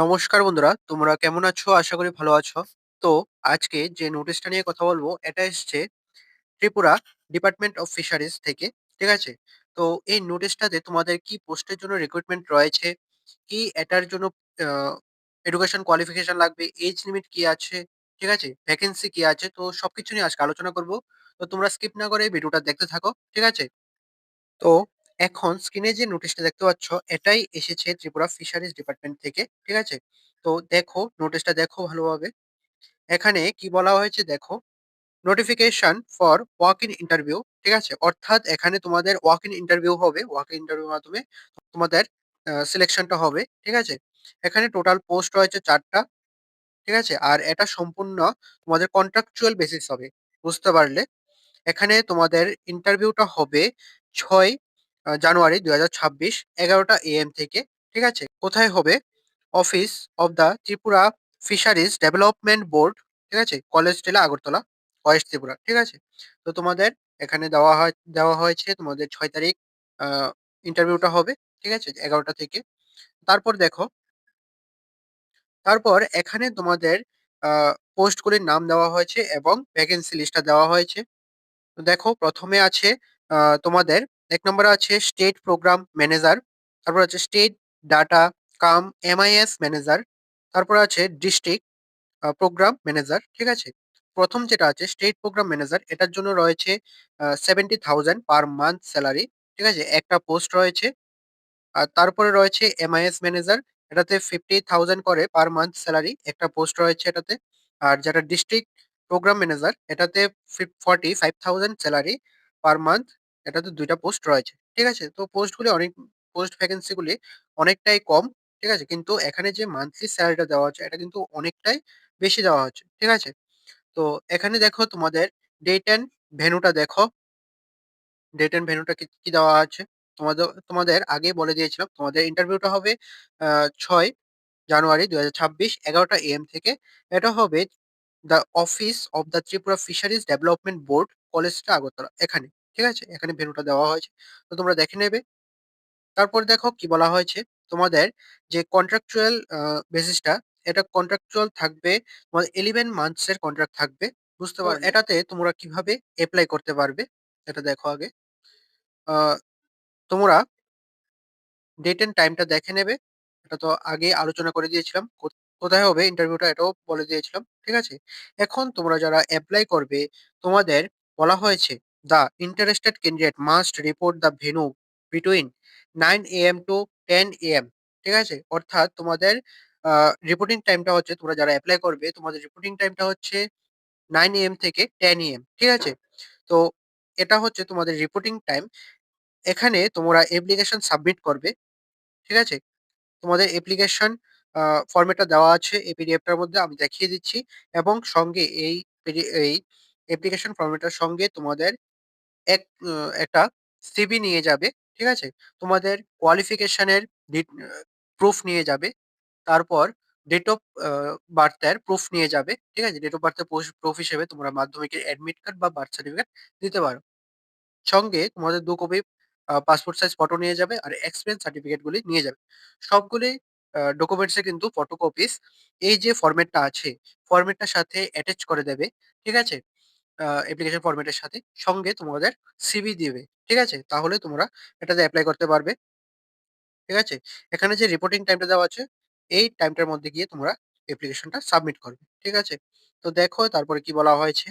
নমস্কার বন্ধুরা, তোমরা কেমন আছো? আশা করি ভালো আছো। তো আজকে যে নোটিশটা নিয়ে কথা বলবো, এটা এসছে ত্রিপুরা ডিপার্টমেন্ট অফ ফিশারিজ থেকে। ঠিক আছে? তো এই নোটিশটাতে তোমাদের কি পোস্টের জন্য রিক্রুটমেন্ট রয়েছে, কি এটার জন্য আ এডুকেশন কোয়ালিফিকেশন লাগবে, এজ লিমিট কি আছে, ঠিক আছে? ভ্যাকেন্সি কি আছে? তো সবকিছু নিয়ে আজকে আলোচনা করব। তো তোমরা স্কিপ না করে ভিডিওটা দেখতে থাকো। ঠিক আছে? তো এখন স্ক্রিনে যে নোটিশটা দেখতে পাচ্ছ, এটাই এসেছে ত্রিপুরা ফিশারিজ ডিপার্টমেন্ট থেকে। ঠিক আছে? তো দেখো, নোটিশটা দেখো ভালোভাবে। এখানে কি বলা হয়েছে দেখো, notification for walk in interview. ঠিক আছে? অর্থাৎ এখানে তোমাদের ওয়াক ইন ইন্টারভিউ হবে। ওয়াক ইন ইন্টারভিউর মাধ্যমে তোমাদের সিলেকশনটা হবে। ঠিক আছে? এখানে টোটাল পোস্ট রয়েছে ৪ টা। ঠিক আছে? আর এটা সম্পূর্ণ তোমাদের কন্ট্রাকচুয়াল বেসিস হবে। বুঝতে পারলে? এখানে তোমাদের ইন্টারভিউটা হবে ৬ জানুয়ারি ২০২৬ ১১টা AM থেকে। ঠিক আছে? কোথায় হবে? Office of the Tripura fisheries development board. ঠিক আছে? কলেজ টিলা আগরতলা, ওয়েস্ট ত্রিপুরা। ঠিক আছে? তো তোমাদের এখানে দেওয়া হয়েছে তোমাদের ৬ তারিখ আ ইন্টারভিউটা হবে। ঠিক আছে? ১১টা থেকে। তারপর দেখো, তারপর এখানে তোমাদের আ পোস্টগুলির নাম দেওয়া হয়েছে এবং ভ্যাকেন্সি লিস্টটা দেওয়া হয়েছে। তো দেখো, ১ম এ আছে আ তোমাদের ১ নম্বরে আছে স্টেট প্রোগ্রাম ম্যানেজার, তারপর আছে স্টেট ডাটা কাম MIS ম্যানেজার, তারপর আছে ডিস্ট্রিক্ট প্রোগ্রাম ম্যানেজার। ঠিক আছে? ১ম যেটা আছে স্টেট প্রোগ্রাম ম্যানেজার, এটার জন্য রয়েছে ৭০,০০০ পার মান্থ সেলারি। ঠিক আছে? একটা পোস্ট রয়েছে। আর তারপরে রয়েছে MIS ম্যানেজার, এটাতে 50,000 করে পার মান্থ সেলারি, একটা পোস্ট রয়েছে এটাতে। আর যেটা ডিস্ট্রিক্ট প্রোগ্রাম ম্যানেজার, এটাতে 45,000 সেলারি পার মান্থ, এটাতে ২ টা পোস্ট রয়েছে। ঠিক আছে? তো পোস্ট ভ্যাকেন্সি গুলি অনেকটাই কম। ঠিক আছে? কিন্তু এখানে যে মান্থলি সেলারিটা দেওয়া হচ্ছে, এটা কিন্তু অনেকটাই বেশি দেওয়া হচ্ছে। ঠিক আছে? তো এখানে দেখো তোমাদের ডেট অ্যান্ড ভেন্যুটা দেখো। ডেট অ্যান্ড ভেন্যুটা কি দেওয়া আছে? তোমাদের আগেই বলে দিয়েছিলাম। তোমাদের ইন্টারভিউটা হবে ৬ জানুয়ারি ২০২৬ ১১টা AM থেকে। এটা হবে the office of the Tripura fisheries development board, কলেজটা আগরতলা। এখানে। ঠিক আছে? এখানে ভেন্যুটা দেওয়া হয়েছে। তো তোমরা দেখে নেবে। তারপর দেখো কি বলা হয়েছে। তোমাদের যে কন্ট্রাকচুয়াল বেসিসটা, এটা কন্ট্রাকচুয়াল থাকবে। তোমাদের 11 মান্থস এর কন্ট্রাক্ট থাকবে। বুঝতে পারলে? এটাতে তোমরা কিভাবে এপ্লাই করতে পারবে? এটা দেখো আগে। আ তোমরা ডেট অ্যান্ড টাইমটা দেখে নেবে। এটা তো আগেই আলোচনা করে দিয়েছিলাম। কোথায় হবে ইন্টারভিউটা, এটাও বলে দিয়েছিলাম। ঠিক আছে? এখন তোমরা যারা এপ্লাই করবে, তোমাদের বলা হয়েছে, "the interested candidate must report the venue between 9 AM to 10 AM।" ঠিক আছে? অর্থাৎ তোমাদের আ রিপোর্টিং টাইমটা হচ্ছে, তোমরা যারা এপ্লাই করবে, তোমাদের রিপোর্টিং টাইমটা হচ্ছে 9 AM থেকে 10 AM। ঠিক আছে? তো এটা হচ্ছে তোমাদের রিপোর্টিং টাইম। এখানে তোমরা অ্যাপ্লিকেশন সাবমিট করবে। ঠিক আছে? তোমাদের অ্যাপ্লিকেশন আ ফরমেটটা দেওয়া আছে এই পিডিএফটার মধ্যে, আমি দেখিয়ে দিচ্ছি। এবং সঙ্গে এই অ্যাপ্লিকেশন ফরমেটটার সঙ্গে তোমাদের এক অ একটা সিভি নিয়ে যাবে। ঠিক আছে? তোমাদের কোয়ালিফিকেশনের ডিট আ প্রুফ নিয়ে যাবে। তারপর ডেট অফ বার্থ এর প্রুফ নিয়ে যাবে। ঠিক আছে? ডেট অফ বার্থ এর প্রুফ হিসেবে তোমরা মাধ্যমিকের অ্যাডমিট কার্ড বা বার্থ সার্টিফিকেট দিতে পারো। সঙ্গে তোমাদের ২ কপি পাসপোর্ট সাইজ ফটো নিয়ে যাবে আর এক্সপেরিয়েন্স সার্টিফিকেট গুলি নিয়ে যাবে। সবগুলি ডকুমেন্টস এর কিন্তু ফটোকপিস এই যে ফরমেটটা আছে, ফরমেটটার সাথে অ্যাটাচ করে দেবে। ঠিক আছে? অ্যাপ্লিকেশন ফরমেটের সাথে। সঙ্গে তোমাদের সিভি দিবে। ঠিক আছে? তাহলে তোমরা এটাতে এপ্লাই করতে পারবে। ঠিক আছে? এখানে যে রিপোর্টিং টাইমটা দেওয়া আছে, এই টাইমটার মধ্যে গিয়ে তোমরা অ্যাপ্লিকেশনটা সাবমিট করবে। ঠিক আছে? তো দেখো তারপরে কি বলা হয়েছে।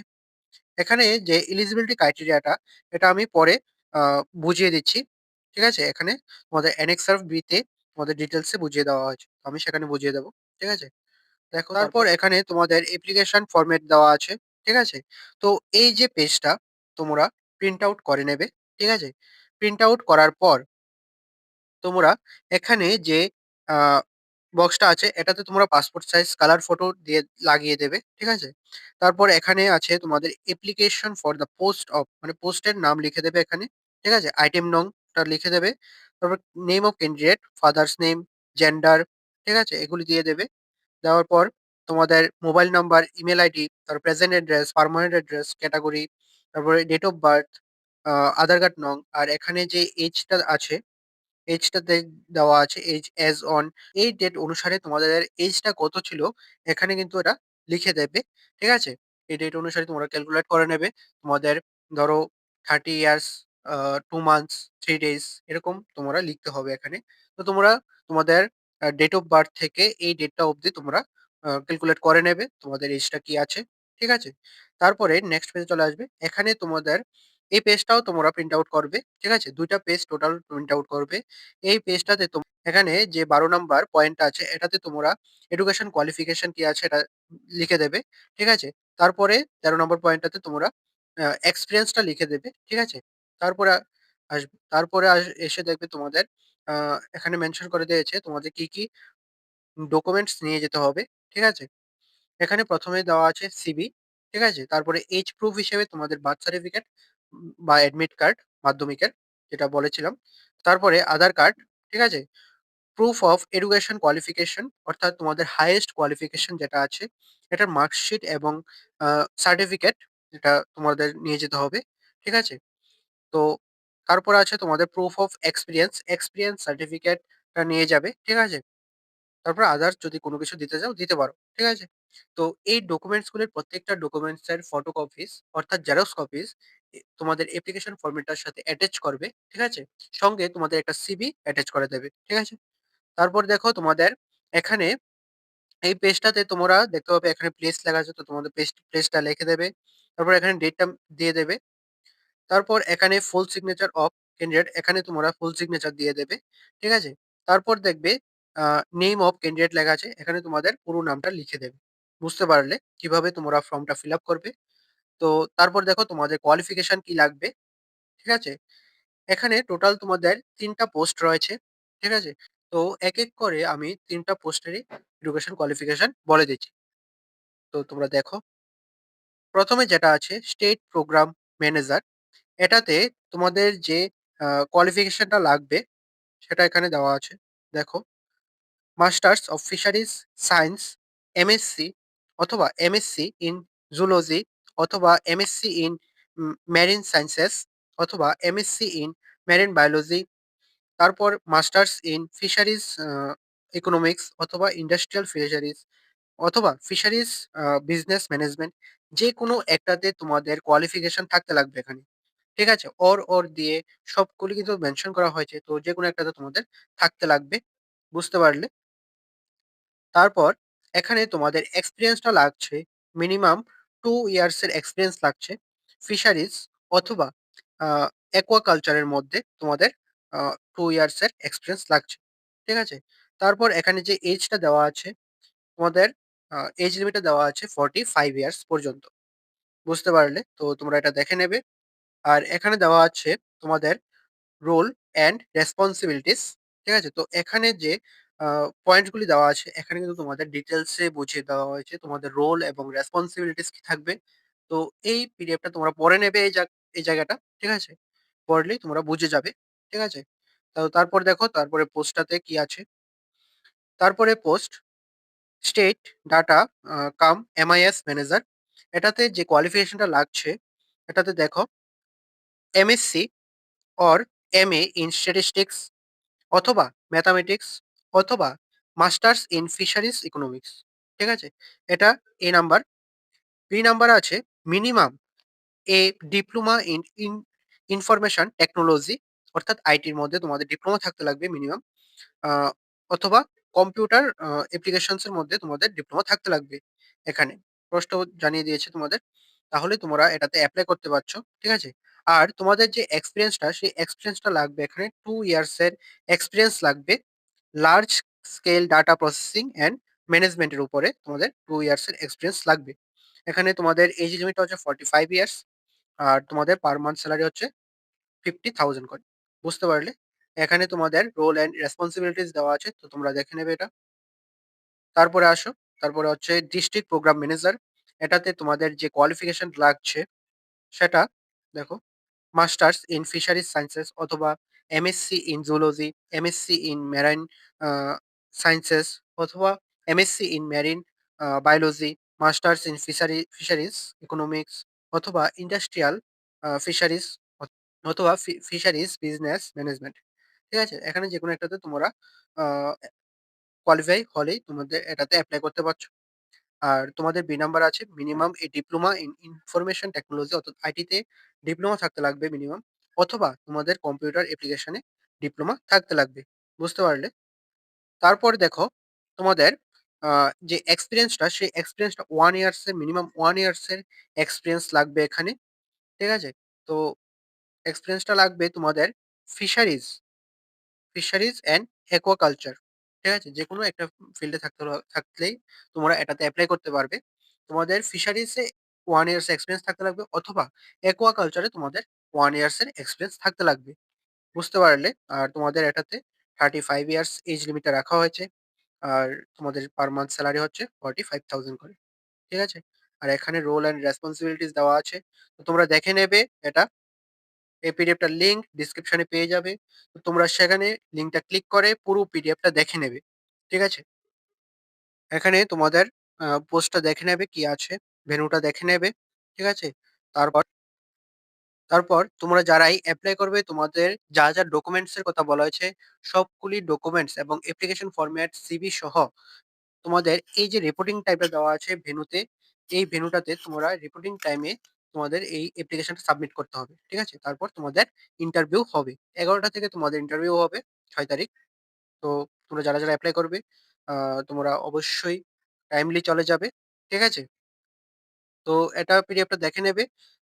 এখানে যে এলিজিবিলিটি ক্রাইটেরিয়াটা, এটা আমি পরে আ বুঝিয়ে দিচ্ছি। ঠিক আছে? এখানে তোমাদের অ্যানেক্সার বি তে তোমাদের ডিটেইলস এ বুঝিয়ে দেওয়া হয়েছে। তো আমি সেখানে বুঝিয়ে দেব। ঠিক আছে? দেখো তারপর এখানে তোমাদের অ্যাপ্লিকেশন ফরমেট দেওয়া আছে। ঠিক আছে? তো এই যে পেজটা তোমরা প্রিন্ট আউট করে নেবে। ঠিক আছে? প্রিন্ট আউট করার পর তোমরা এখানে যে আ বক্সটা আছে, এটাতে তোমরা পাসপোর্ট সাইজ কালার ফটো দিয়ে লাগিয়ে দেবে। ঠিক আছে? তারপর এখানে আছে তোমাদের application for the post of, মানে পোস্টের নাম লিখে দেবে এখানে। ঠিক আছে? আইটেম নংটা লিখে দেবে। তারপর name of candidate, father's name, gender. ঠিক আছে? এগুলি দিয়ে দেবে। দেওয়ার পর তোমাদের মোবাইল নাম্বার, ইমেইল আইডি, তারপর present address, permanent address, category, তারপরে date of birth, Aadhaar card নং, আর এখানে যে এজটা আছে, এজটাতে দেওয়া আছে এজ অ্যাজ অন। এই ডেট অনুসারে তোমাদের এজটা কত ছিল এখানে কিন্তু এটা লিখে দেবে। ঠিক আছে? এই ডেট অনুসারে তোমরা ক্যালকুলেট করে নেবে। তোমাদের ধরো 30 ইয়ার্স, 2 মান্থস, 3 ডেইজ এরকম তোমরা লিখতে হবে এখানে। তো তোমরা তোমাদের ডেট অফ বার্থ থেকে এই ডেটটা অবধি তোমরা ক্যালকুলেট করে নেবে তোমাদের এজটা কি আছে। ঠিক আছে? তারপরে নেক্সট পেজে চলে আসবে। এখানে তোমাদের এই পেজটাও তোমরা প্রিন্ট আউট করবে। ঠিক আছে? ২ টা পেজ টোটাল প্রিন্ট আউট করবে। এই পেজটাতে এখানে যে ১২ নাম্বার পয়েন্টটা আছে এটাতে তোমরা এডুকেশন কোয়ালিফিকেশন কি আছে এটা লিখে দেবে। ঠিক আছে? তারপরে ১৩ নম্বর পয়েন্টটাতে তোমরা এক্সপেরিয়েন্সটা লিখে দেবে। ঠিক আছে? তারপরে তারপরে এসে দেখবে তোমাদের আ এখানে মেনশন করে দিয়েছে তোমাদের কি ডকুমেন্টস নিয়ে যেতে হবে। ঠিক আছে? এখানে ১ম এ দেওয়া আছে সিভি। ঠিক আছে? তারপরে এজ প্রুফ হিসেবে তোমাদের বার্থ সার্টিফিকেট বা অ্যাডমিট কার্ড মাধ্যমিকের যেটা বলেছিলাম। তারপরে আধার কার্ড। ঠিক আছে? প্রুফ অফ এডুকেশন কোয়ালিফিকেশন অর্থাৎ তোমাদের হাইয়েস্ট কোয়ালিফিকেশন যেটা আছে এটার মার্কশিট এবং সার্টিফিকেট এটা তোমাদের নিয়ে যেতে হবে। ঠিক আছে? তো তারপরে আছে তোমাদের প্রুফ অফ এক্সপেরিয়েন্স, এক্সপেরিয়েন্স সার্টিফিকেটটা নিয়ে যাবে। ঠিক আছে? তারপর আদার্স যদি কোনো কিছু দিতে চাও দিতে পারো। ঠিক আছে? তো এই ডকুমেন্টস গুলির প্রত্যেকটা ডকুমেন্টস এর ফটোকপিস অর্থাৎ জেরক্স কপিস তোমাদের অ্যাপ্লিকেশন ফরম্যাটটার সাথে অ্যাটাচ করবে। ঠিক আছে? সঙ্গে তোমাদের একটা সিভি অ্যাটাচ করে দেবে। ঠিক আছে? তারপর দেখো তোমাদের এখানে এই পেজটাতে তোমরা দেখতে পাবে এখানে প্লেস লেখা আছে তো তোমাদের প্লেসটা লিখে দেবে। তারপর এখানে ডেটটা দিয়ে দেবে। তারপর এখানে ফুল সিগনেচার অফ ক্যান্ডিডেট এখানে তোমরা ফুল সিগনেচার দিয়ে দেবে। ঠিক আছে? তারপর দেখবে নেম অফ ক্যান্ডিডেট লেখা আছে। এখানে তোমাদের পুরো নামটা লিখে দেবে। বুঝতে পারলে কিভাবে তোমরা ফর্মটা ফিল আপ করবে। তো তারপর দেখো তোমাদের কোয়ালিফিকেশন কি লাগবে। ঠিক আছে? এখানে টোটাল তোমাদের ৩ টা পোস্ট রয়েছে। ঠিক আছে? তো এক করে আমি ৩ টা পোস্টেরই এডুকেশন কোয়ালিফিকেশন বলে দিচ্ছি। তো তোমরা দেখো। ১ম এ যেটা আছে স্টেট প্রোগ্রাম ম্যানেজার এটাতে তোমাদের যে কোয়ালিফিকেশনটা লাগবে সেটা এখানে দেওয়া আছে। দেখো masters of fisheries science, MSc অথবা এমএসসি ইন জুলজি অথবা এমএসসি ইন মেরিন সায়েন্সেস অথবা এমএসসি ইন মেরিন বায়োলজি। তারপর মাস্টার্স ইন ফিশারিজ ইকোনমিক্স অথবা ইন্ডাস্ট্রিয়াল ফিশারিজ অথবা ফিশারিজ বিজনেস ম্যানেজমেন্ট যেকোনো একটাতে তোমাদের কোয়ালিফিকেশন থাকতে লাগবে এখানে। ঠিক আছে? ওর দিয়ে সবগুলি কিন্তু মেনশন করা হয়েছে। তো যেকোনো একটাতে তোমাদের থাকতে লাগবে। বুঝতে পারলে? তারপর এখানে তোমাদের এক্সপেরিয়েন্সটা লাগছে মিনিমাম 2 ইয়ার্স এর এক্সপেরিয়েন্স লাগছে। ফিশারিজ অথবা আ অ্যাকুয়াকালচার এর মধ্যে তোমাদের আ 2 ইয়ার্স এর এক্সপেরিয়েন্স লাগছে। ঠিক আছে? তারপর এখানে যে এজটা দেওয়া আছে তোমাদের এজ লিমিটটা দেওয়া আছে 45 ইয়ার্স পর্যন্ত। বুঝতে পারলে? তো তোমরা এটা দেখে নেবে। আর এখানে দেওয়া আছে তোমাদের রোল অ্যান্ড রেসপনসিবিলিটিস। ঠিক আছে? তো এখানে যে আ পয়েন্ট গুলি দেওয়া আছে এখানে কিন্তু তোমাদের ডিটেইলস এ বুঝিয়ে দেওয়া হয়েছে। তোমাদের রোল এবং রেসপনসিবিলিটিস কি থাকবে। তো এই পিডিএফটা তোমরা পড়ে নেবে এই জায়গাটা। ঠিক আছে? পড়লেই তোমরা বুঝে যাবে। ঠিক আছে? তো তারপর দেখো তারপরে পোস্টটাতে কি আছে। তারপরে post state data cum MIS manager এটাতে যে কোয়ালিফিকেশনটা লাগছে এটাতে দেখো MSc or MA in statistics অথবা ম্যাথামেটিক্স অথবা মাস্টার্স ইন ফিশারিজ ইকোনমিক্স। ঠিক আছে? এটা এ নাম্বার। বি নাম্বার আছে minimum a diploma in information technology অর্থাৎ আইটির মধ্যে তোমাদের ডিপ্লোমা থাকতে লাগবে মিনিমাম। আ অথবা কম্পিউটার অ্যাপ্লিকেশনস এর মধ্যে তোমাদের ডিপ্লোমা থাকতে লাগবে এখানে। স্পষ্ট জানিয়ে দিয়েছে তোমাদের। তাহলে তোমরা এটাতে এপ্লাই করতে পারছো। ঠিক আছে? আর তোমাদের যে এক্সপেরিয়েন্সটা সেই এক্সপেরিয়েন্সটা লাগবে এখানে 2 ইয়ার্স এর এক্সপেরিয়েন্স লাগবে। Large scale data processing and management এর উপরে তোমাদের 2 ইয়ার্স এর এক্সপেরিয়েন্স লাগবে। এখানে তোমাদের এজ লিমিট হচ্ছে 45 ইয়ার্স আর তোমাদের পার মান্থ সেলারি হচ্ছে 50,000 করে। বুঝতে পারলে? এখানে তোমাদের রোল অ্যান্ড রেসপনসিবিলিটিস দেওয়া আছে। তো তোমরা দেখে নেবে এটা। তারপরে আসো, তারপরে হচ্ছে ডিস্ট্রিক্ট প্রোগ্রাম ম্যানেজার। এটাতে তোমাদের যে কোয়ালিফিকেশন লাগছে সেটা দেখো মাস্টার্স ইন ফিশারিজ সায়েন্সেস অথবা MSc in zoology, MSc in marine uh sciences অথবা MSc in marine biology, masters in fisheries economics অথবা ইন্ডাস্ট্রিয়াল ফিশারিজ অথবা ফিশারিজ বিজনেস ম্যানেজমেন্ট। ঠিক আছে? এখানে যেকোনো একটাতে তোমরা আ কোয়ালিফাই হলেই তোমাদের এটাতে এপ্লাই করতে পারছো। আর তোমাদের বি নাম্বার আছে minimum diploma in information technology অর্থাৎ আইটিতে ডিপ্লোমা থাকতে লাগবে মিনিমাম অথবা তোমাদের কম্পিউটার অ্যাপ্লিকেশনে ডিপ্লোমা থাকতে লাগবে। বুঝতে পারলে? তারপর দেখো তোমাদের আ যে এক্সপেরিয়েন্সটা সেই এক্সপেরিয়েন্সটা 1 ইয়ার্স এর মিনিমাম 1 ইয়ার্স এর এক্সপেরিয়েন্স লাগবে এখানে। ঠিক আছে? তো এক্সপেরিয়েন্সটা লাগবে তোমাদের ফিশারিজ, ফিশারিজ অ্যান্ড একুয়াকালচার। ঠিক আছে? যেকোনো একটা ফিল্ডে থাকলেই তোমরা এটাতে এপ্লাই করতে পারবে। তোমাদের ফিশারিজে 1 ইয়ার্স এক্সপেরিয়েন্স থাকতে লাগবে অথবা একুয়াকালচারে তোমাদের 1 ইয়ার্স এর এক্সপেরিয়েন্স থাকতে লাগবে। বুঝতে পারলে? আর তোমাদের এটাতে 35 ইয়ার্স এজ লিমিটটা রাখা হয়েছে। আর তোমাদের পার মান্থ স্যালারি হচ্ছে 45,000 করে। ঠিক আছে? আর এখানে রোল অ্যান্ড রেসপনসিবিলিটিস দেওয়া আছে। তো তোমরা দেখে নেবে এটা। এই পিডিএফটার লিঙ্ক ডেসক্রিপশনে পেয়ে যাবে। তো তোমরা সেখানে লিঙ্কটা ক্লিক করে পুরো পিডিএফটা দেখে নেবে। ঠিক আছে? এখানে তোমাদের পোস্টটা দেখে নেবে কি আছে, ভেন্যুটা দেখে নেবে। ঠিক আছে? তারপর তারপর তোমরা যারাই এপ্লাই করবে তোমাদের যা ডকুমেন্টস এর কথা বলা হয়েছে সবগুলি ডকুমেন্টস এবং অ্যাপ্লিকেশন ফরম্যাট, সিভি সহ তোমাদের এই যে রিপোর্টিং টাইপটা দেওয়া আছে ভেন্যুতে, এই ভেন্যুটাতে তোমরা রিপোর্টিং টাইমে তোমাদের এই অ্যাপ্লিকেশনটা সাবমিট করতে হবে। ঠিক আছে? তারপর তোমাদের ইন্টারভিউ হবে। ১১টা থেকে তোমাদের ইন্টারভিউ হবে ৬ তারিখ। তো তোমরা যারা এপ্লাই করবে আ তোমরা অবশ্যই টাইমলি চলে যাবে। ঠিক আছে? তো এটা পিডিএফটা দেখে নেবে।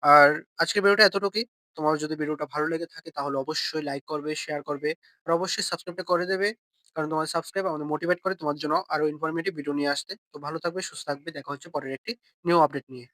আর আজকের ভিডিওটা এতটুকুই। তোমার যদি ভিডিওটা ভালো লেগে থাকে তাহলে অবশ্যই লাইক করবে, শেয়ার করবে। আর অবশ্যই সাবস্ক্রাইবটা করে দেবে। কারণ তোমার সাবস্ক্রাইব আমাদের মোটিভেট করে তোমার জন্য আরো ইনফরমেটিভ ভিডিও নিয়ে আসতে। তো ভালো থাকবে, সুস্থ থাকবে। দেখা হচ্ছে পরের একটি নিউ আপডেট নিয়ে।